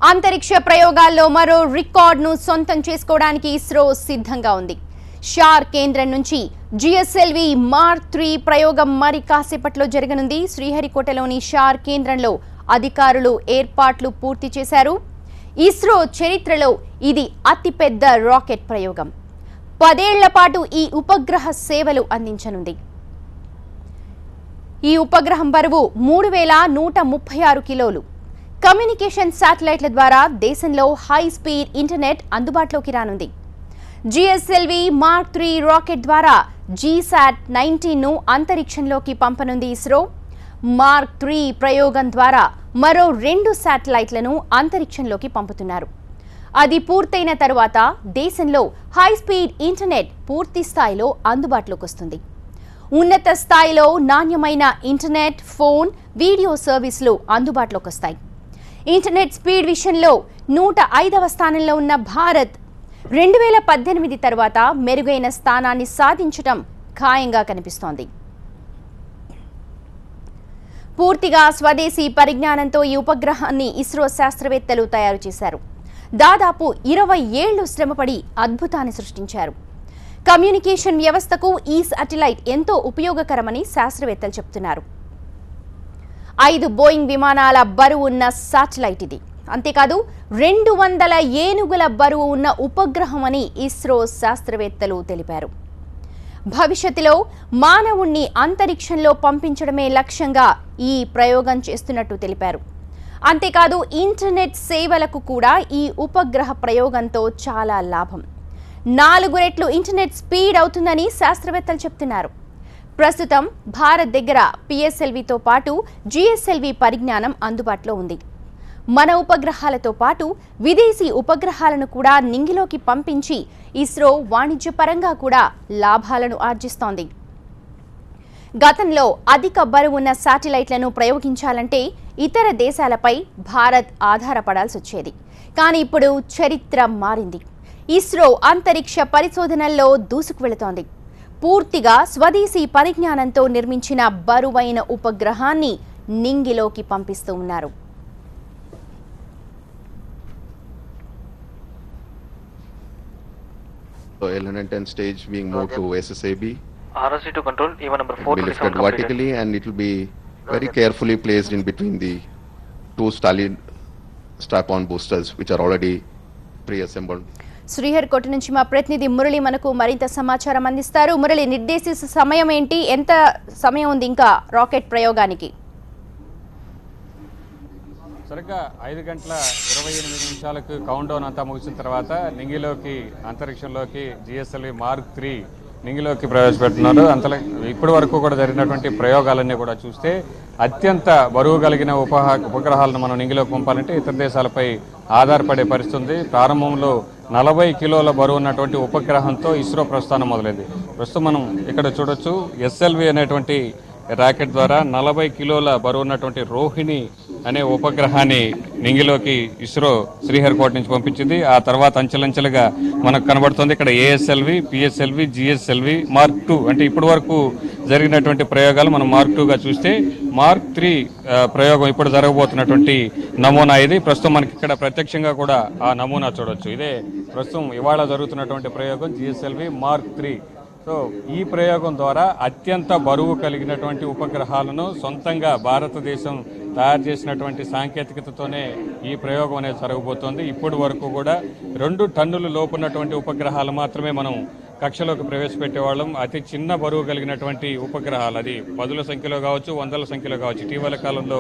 అంతరిక్ష ప్రయోగాల్లో మరో రికార్డును సొంతం చేసుకోవడానికి ఇస్రో సిద్ధంగా ఉంది. షార్ కేంద్రం నుంచి జిఎస్ఎల్వి మార్క్ 3 ప్రయోగం మరి కాసేపట్లో జరగనుంది. శ్రీహరికోటలోని షార్ కేంద్రంలో అధికారులు ఏర్పాట్లు పూర్తి చేశారు. ఇస్రో చరిత్రలో ఇది అతిపెద్ద రాకెట్ ప్రయోగం. 10 ఏళ్ల పాటు ఈ ఉపగ్రహ సేవలు అందించనుంది. ఈ ఉపగ్రహం బరువు 3136 కిలోలు. కమ్యూనికేషన్ శాటిలైట్ల ద్వారా దేశంలో హై స్పీడ్ ఇంటర్నెట్ అందుబాటులోకి రానుంది. జిఎస్ఎల్వి మార్క్ 3 రాకెట్ ద్వారా GSAT-19ను అంతరిక్షంలోకి పంపనుంది ఇస్రో. మార్క్ 3 ప్రయోగం ద్వారా మరో 2 శాటిలైట్లను అంతరిక్షంలోకి పంపుతున్నారు. అది పూర్తయిన తరువాత దేశంలో హై స్పీడ్ ఇంటర్నెట్ పూర్తి స్థాయిలో అందుబాటులోకి వస్తుంది. ఉన్నత స్థాయిలో నాణ్యమైన ఇంటర్నెట్, ఫోన్, వీడియో సర్వీసులు అందుబాటులోకి వస్తాయి. ఇంటర్నెట్ స్పీడ్ విషయంలో 105వ స్థానంలో ఉన్న భారత్ 2018 తర్వాత మెరుగైన స్థానాన్ని సాధించడం ఖాయంగా కనిపిస్తోంది. పూర్తిగా స్వదేశీ పరిజ్ఞానంతో ఈ ఉపగ్రహాన్ని ఇస్రో శాస్త్రవేత్తలు తయారు చేశారు. దాదాపు 20 ఏళ్లు శ్రమపడి అద్భుతాన్ని సృష్టించారు. కమ్యూనికేషన్ వ్యవస్థకు ఈ శాటిలైట్ ఎంతో ఉపయోగకరమని శాస్త్రవేత్తలు చెబుతున్నారు. 5 బోయింగ్ విమానాల బరువు ఉన్న శాటిలైట్ ఇది. అంతేకాదు 200 ఏనుగుల బరువు ఉన్న ఉపగ్రహం అని ఇస్రో శాస్త్రవేత్తలు తెలిపారు. భవిష్యత్తులో మానవుణ్ణి అంతరిక్షంలో పంపించడమే లక్ష్యంగా ఈ ప్రయోగం చేస్తున్నట్టు తెలిపారు. అంతేకాదు ఇంటర్నెట్ సేవలకు కూడా ఈ ఉపగ్రహ ప్రయోగంతో చాలా లాభం. 4 రెట్లు ఇంటర్నెట్ స్పీడ్ అవుతుందని శాస్త్రవేత్తలు చెప్తున్నారు. ప్రస్తుతం భారత్ దగ్గర పిఎస్ఎల్వితో పాటు జిఎస్ఎల్వి పరిజ్ఞానం అందుబాటులో ఉంది. మన ఉపగ్రహాలతో పాటు విదేశీ ఉపగ్రహాలను కూడా నింగిలోకి పంపించి ఇస్రో వాణిజ్యపరంగా కూడా లాభాలను ఆర్జిస్తోంది. గతంలో అధిక బరువున్న శాటిలైట్లను ప్రయోగించాలంటే ఇతర దేశాలపై భారత్ ఆధారపడాల్సి వచ్చేది. కానీ ఇప్పుడు చరిత్ర మారింది. ఇస్రో అంతరిక్ష పరిశోధనల్లో దూసుకు వెళుతోంది. పూర్తిగా స్వదేశీ పరిజ్ఞానంతో నిర్మించిన బరువైన ఉపగ్రహాన్ని నింగిలోకి పంపిస్తూ ఉన్నారు. L110 stage being moved to SSAB. RSC2 control, EVA number 4 will be lifted vertically and it will be very carefully placed in between the 2 Stalin strap-on boosters which are already pre-assembled. Sriharikota నుంచి మా ప్రతినిధి మురళి మనకు మరింత సమాచారం అందిస్తారు. మురళి, నిర్దేశిత సమయం ఏంటి? ఎంత సమయం ఉంది ఇంకా రాకెట్ ప్రయోగానికి? సరిగ్గా 5 గంటల 28 నిమిషాలకు కౌంట్ డౌన్ అంతా ముగిసిన తర్వాత నింగిలోకి అంతరిక్షంలోకి జిఎస్ఎల్వి మార్క్ 3 నింగిలోకి ప్రవేశపెడుతున్నారు. అంతలో ఇప్పటి వరకు కూడా జరిగినటువంటి ప్రయోగాలన్నీ కూడా చూస్తే అత్యంత బరువు కలిగిన ఉపగ్రహాలను మనం నింగిలోకి పంపాలంటే ఇతర దేశాలపై ఆధారపడే పరిస్థితి ఉంది. ప్రారంభంలో 40 కిలోల బరువు ఉన్నటువంటి ఉపగ్రహంతో ఇస్రో ప్రస్థానం మొదలైంది. ప్రస్తుతం మనం ఇక్కడ చూడొచ్చు ఎస్ఎల్వి అనేటువంటి రాకెట్ ద్వారా 40 కిలోల బరువు ఉన్నటువంటి రోహిణి అనే ఉపగ్రహాన్ని నింగిలోకి ఇస్రో శ్రీహరికోట నుంచి పంపించింది. ఆ తర్వాత అంచెలంచెలుగా మనకు కనబడుతుంది ఇక్కడ ఏఎస్ఎల్వి, పిఎస్ఎల్వి, జిఎస్ఎల్వి, మార్క్ 2 అంటే ఇప్పటి వరకు జరిగినటువంటి ప్రయోగాలు మనం మార్క్ 2గా చూస్తే మార్క్ 3 ప్రయోగం ఇప్పుడు జరగబోతున్నటువంటి నమూనా ఇది. ప్రస్తుతం మనకి ఇక్కడ ప్రత్యక్షంగా కూడా ఆ నమూనా చూడొచ్చు. ఇదే ప్రస్తుతం ఇవాళ జరుగుతున్నటువంటి ప్రయోగం జిఎస్ఎల్వి మార్క్ 3. సో ఈ ప్రయోగం ద్వారా అత్యంత బరువు కలిగినటువంటి ఉపగ్రహాలను సొంతంగా భారతదేశం తయారు చేసినటువంటి సాంకేతికతతోనే ఈ ప్రయోగం అనేది జరగబోతోంది. ఇప్పటి వరకు కూడా 2 టన్నుల లోపున్నటువంటి ఉపగ్రహాలు మాత్రమే మనం కక్షలోకి ప్రవేశపెట్టేవాళ్ళం. అతి చిన్న బరువు కలిగినటువంటి ఉపగ్రహాలు, అది 10ల సంఖ్యలో కావచ్చు, 100ల సంఖ్యలో కావచ్చు. ఇటీవల కాలంలో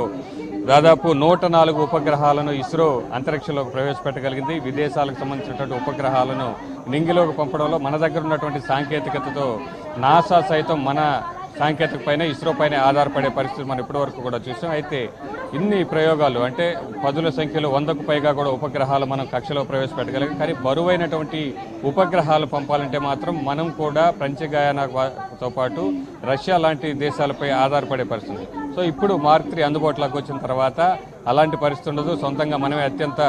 దాదాపు 104 ఉపగ్రహాలను ఇస్రో అంతరిక్షంలోకి ప్రవేశపెట్టగలిగింది. విదేశాలకు సంబంధించినటువంటి ఉపగ్రహాలను నింగిలోకి పంపడంలో మన దగ్గర ఉన్నటువంటి సాంకేతికతతో నాసా సైతం మన సాంకేతిక పైన ఇస్రో పైన ఆధారపడే పరిస్థితి మనం ఇప్పటివరకు కూడా చూసాం. అయితే ఇన్ని ప్రయోగాలు అంటే 10ల సంఖ్యలో 100కు పైగా కూడా ఉపగ్రహాలు మనం కక్షలో ప్రవేశపెట్టగలిగాం. కానీ బరువైనటువంటి ఉపగ్రహాలు పంపాలంటే మాత్రం మనం కూడా ఫ్రెంచ్ గయానాతో పాటు రష్యా లాంటి దేశాలపై ఆధారపడే పరిస్థితి. సో ఇప్పుడు మార్క్ 3 అందుబాటులోకి వచ్చిన తర్వాత అలాంటి పరిస్థితి ఉండదు. సొంతంగా మనమే అత్యంత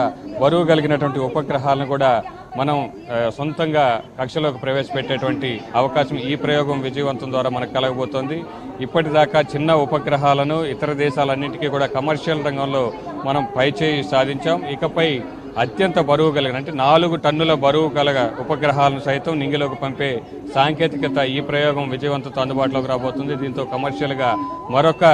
బరువు కలిగినటువంటి ఉపగ్రహాలను కూడా మనం సొంతంగా కక్షలోకి ప్రవేశపెట్టేటువంటి అవకాశం ఈ ప్రయోగం విజయవంతం ద్వారా మనకు కలగబోతోంది. ఇప్పటిదాకా చిన్న ఉపగ్రహాలను ఇతర దేశాలన్నింటికీ కూడా కమర్షియల్ రంగంలో మనం పైచేయి సాధించాం. ఇకపై అత్యంత బరువు కలిగిన అంటే 4 టన్నుల బరువు కలగ ఉపగ్రహాలను సైతం నింగిలోకి పంపే సాంకేతికత ఈ ప్రయోగం విజయవంతంతో అందుబాటులోకి రాబోతుంది. దీంతో కమర్షియల్గా మరొక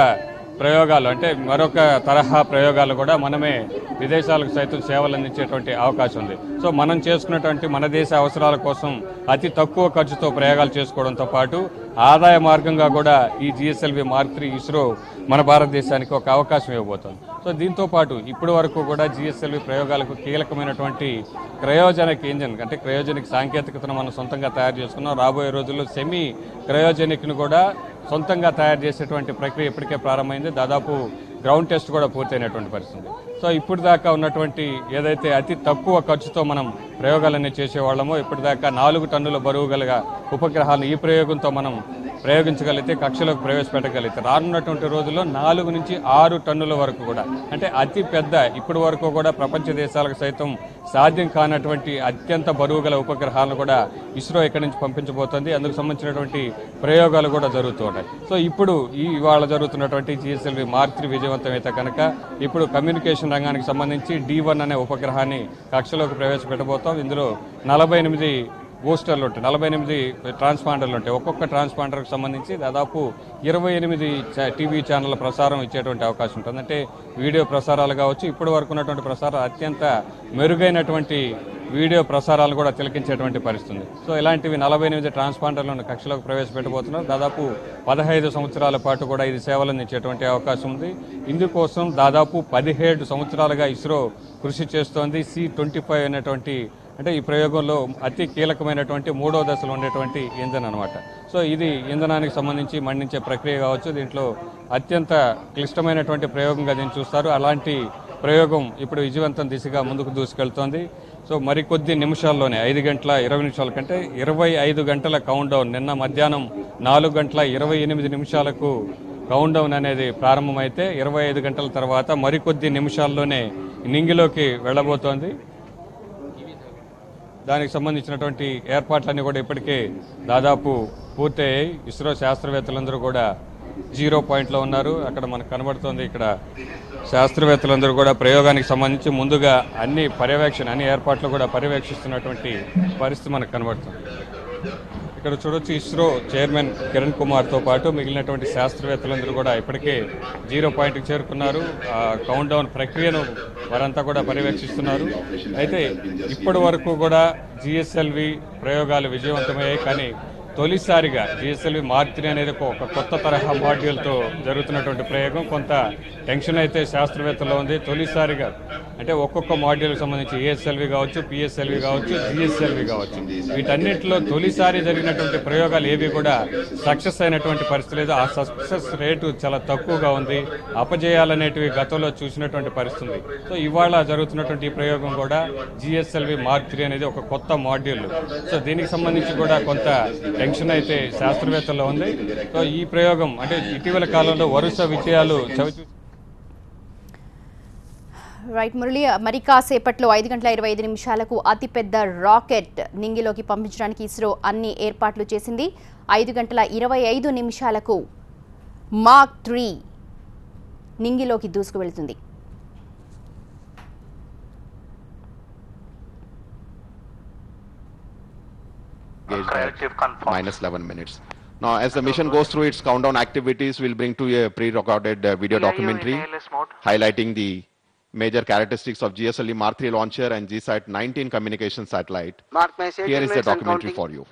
ప్రయోగాలు అంటే మరొక తరహా ప్రయోగాలు కూడా మనమే విదేశాలకు సైతం సేవలు అందించేటువంటి అవకాశం ఉంది. సో మనం చేసుకున్నటువంటి మన దేశ అవసరాల కోసం అతి తక్కువ ఖర్చుతో ప్రయోగాలు చేసుకోవడంతో పాటు ఆదాయ మార్గంగా కూడా ఈ జిఎస్ఎల్వి మార్క్ 3 ఇస్రో మన భారతదేశానికి ఒక అవకాశం ఇవ్వబోతోంది. సో దీంతో పాటు ఇప్పటి వరకు కూడా జిఎస్ఎల్వి ప్రయోగాలకు కీలకమైనటువంటి క్రయోజనిక్ ఇంజిన్ అంటే క్రయోజనిక్ సాంకేతికతను మనం సొంతంగా తయారు చేసుకున్నాం. రాబోయే రోజుల్లో సెమీ క్రయోజనిక్ను కూడా సొంతంగా తయారు చేసేటువంటి ప్రక్రియ ఇప్పటికే ప్రారంభమైంది. దాదాపు గ్రౌండ్ టెస్ట్ కూడా పూర్తయినటువంటి పరిస్థితి. సో ఇప్పుడు దాకా ఉన్నటువంటి ఏదైతే అతి తక్కువ ఖర్చుతో మనం ప్రయోగాలన్నీ చేసేవాళ్ళమో ఇప్పటిదాకా 4 టన్నుల బరువు గల ఉపగ్రహాలను ఈ ప్రయోగంతో మనం ప్రయోగించగలిగితే కక్షలోకి ప్రవేశపెట్టగలిగితే రానున్నటువంటి రోజుల్లో 4 నుంచి 6 టన్నుల వరకు కూడా అంటే అతి పెద్ద ఇప్పటి వరకు కూడా ప్రపంచ దేశాలకు సైతం సాధ్యం కానటువంటి అత్యంత బరువు గల ఉపగ్రహాలను కూడా ఇస్రో ఇక్కడి నుంచి పంపించబోతోంది. అందుకు సంబంధించినటువంటి ప్రయోగాలు కూడా జరుగుతూ ఉన్నాయి. సో ఇప్పుడు ఇవాళ జరుగుతున్నటువంటి జిఎస్ఎల్వి మార్క్ 3 విజయవంతమైతే కనుక ఇప్పుడు కమ్యూనికేషన్ రంగానికి సంబంధించి D1 అనే ఉపగ్రహాన్ని కక్షలోకి ప్రవేశపెట్టబోతాం. ఇందులో 48 బూస్టర్లు ఉంటాయి, 48 ట్రాన్స్పాండర్లు ఉంటాయి. ఒక్కొక్క ట్రాన్స్పాండర్కి సంబంధించి దాదాపు 28 టీవీ ఛానళ్ళ ప్రసారం ఇచ్చేటువంటి అవకాశం ఉంటుంది. అంటే వీడియో ప్రసారాలు కావచ్చు, ఇప్పటి వరకు ఉన్నటువంటి ప్రసారాలు అత్యంత మెరుగైనటువంటి వీడియో ప్రసారాలు కూడా తిలకించేటువంటి పరిస్థితుంది. సో ఇలాంటివి 48 ట్రాన్స్పాండర్లను కక్షలోకి ప్రవేశపెట్టబోతున్నారు. దాదాపు 15 సంవత్సరాల పాటు కూడా ఇది సేవలు అందించేటువంటి అవకాశం ఉంది. ఇందుకోసం దాదాపు 17 సంవత్సరాలుగా ఇస్రో కృషి చేస్తోంది. C-25 అనేటువంటి అంటే ఈ ప్రయోగంలో అతి కీలకమైనటువంటి 3వ దశలో ఉండేటువంటి ఇంధనం అనమాట. సో ఇది ఇంధనానికి సంబంధించి మండించే ప్రక్రియ కావచ్చు. దీంట్లో అత్యంత క్లిష్టమైనటువంటి ప్రయోగంగా దీన్ని చూస్తారు. అలాంటి ప్రయోగం ఇప్పుడు విజయవంతం దిశగా ముందుకు దూసుకెళ్తోంది. సో మరికొద్ది నిమిషాల్లోనే 5 గంటల 20 నిమిషాల కంటే 25 గంటల కౌంట్డౌన్ నిన్న మధ్యాహ్నం 4 గంటల 28 నిమిషాలకు కౌంట్డౌన్ అనేది ప్రారంభమైతే 25 గంటల తర్వాత మరికొద్ది నిమిషాల్లోనే నింగిలోకి వెళ్ళబోతోంది. దానికి సంబంధించినటువంటి ఏర్పాట్లన్నీ కూడా ఇప్పటికే దాదాపు పూర్తయ్యాయి. ఇస్రో శాస్త్రవేత్తలందరూ కూడా 0 పాయింట్లో ఉన్నారు. అక్కడ మనకు కనబడుతోంది. ఇక్కడ శాస్త్రవేత్తలందరూ కూడా ప్రయోగానికి సంబంధించి ముందుగా అన్ని ఏర్పాట్లు కూడా పర్యవేక్షిస్తున్నటువంటి పరిస్థితి మనకు కనబడుతుంది. ఇక్కడ చూడొచ్చు ఇస్రో చైర్మన్ కిరణ్ కుమార్తో పాటు మిగిలినటువంటి శాస్త్రవేత్తలందరూ కూడా ఇప్పటికే 0 పాయింట్కి చేరుకున్నారు. కౌంట్డౌన్ ప్రక్రియను వారంతా కూడా పర్యవేక్షిస్తున్నారు. అయితే ఇప్పటి వరకు కూడా జిఎస్ఎల్వి ప్రయోగాలు విజయవంతమయ్యాయి. కానీ తొలిసారిగా జిఎస్ఎల్వి మార్క్ 3 అనేది ఒక కొత్త తరహా మాడ్యూల్తో జరుగుతున్నటువంటి ప్రయోగం. కొంత టెన్షన్ అయితే శాస్త్రవేత్తలో ఉంది. తొలిసారిగా అంటే ఒక్కొక్క మాడ్యూల్కి సంబంధించి ఏఎస్ఎల్వి కావచ్చు, పిఎస్ఎల్వి కావచ్చు, జిఎస్ఎల్వి కావచ్చు, వీటన్నిటిలో తొలిసారి జరిగినటువంటి ప్రయోగాలు ఏవి కూడా సక్సెస్ అయినటువంటి పరిస్థితి లేదు. ఆ సక్సెస్ రేటు చాలా తక్కువగా ఉంది. అపజయాలనేటివి గతంలో చూసినటువంటి పరిస్థితి. సో ఇవాళ జరుగుతున్నటువంటి ఈ ప్రయోగం కూడా జిఎస్ఎల్వి మార్క్ 3 అనేది ఒక కొత్త మాడ్యూల్. సో దీనికి సంబంధించి కూడా కొంత టెన్షన్ అయితే శాస్త్రవేత్తల్లో ఉంది. సో ఈ ప్రయోగం అంటే ఇటీవల కాలంలో వరుస విజయాలు రైట్ మురళి, మరి కాసేపట్లో 5 గంటల 25 నిమిషాలకు అతిపెద్ద రాకెట్ నింగిలోకి పంపించడానికి ఇస్రో అన్ని ఏర్పాట్లు చేసింది. 5 గంటల 25 నిమిషాలకు మార్క్ 3 నింగిలోకి దూసుకు వెళ్తుంది. -11 minutes. Now, as the mission goes through its countdown activities, we'll bring to a pre-recorded video documentary highlighting the major characteristics of GSLV Mark 3 launcher and GSAT 19 communication satellite. Here is the documentary for you.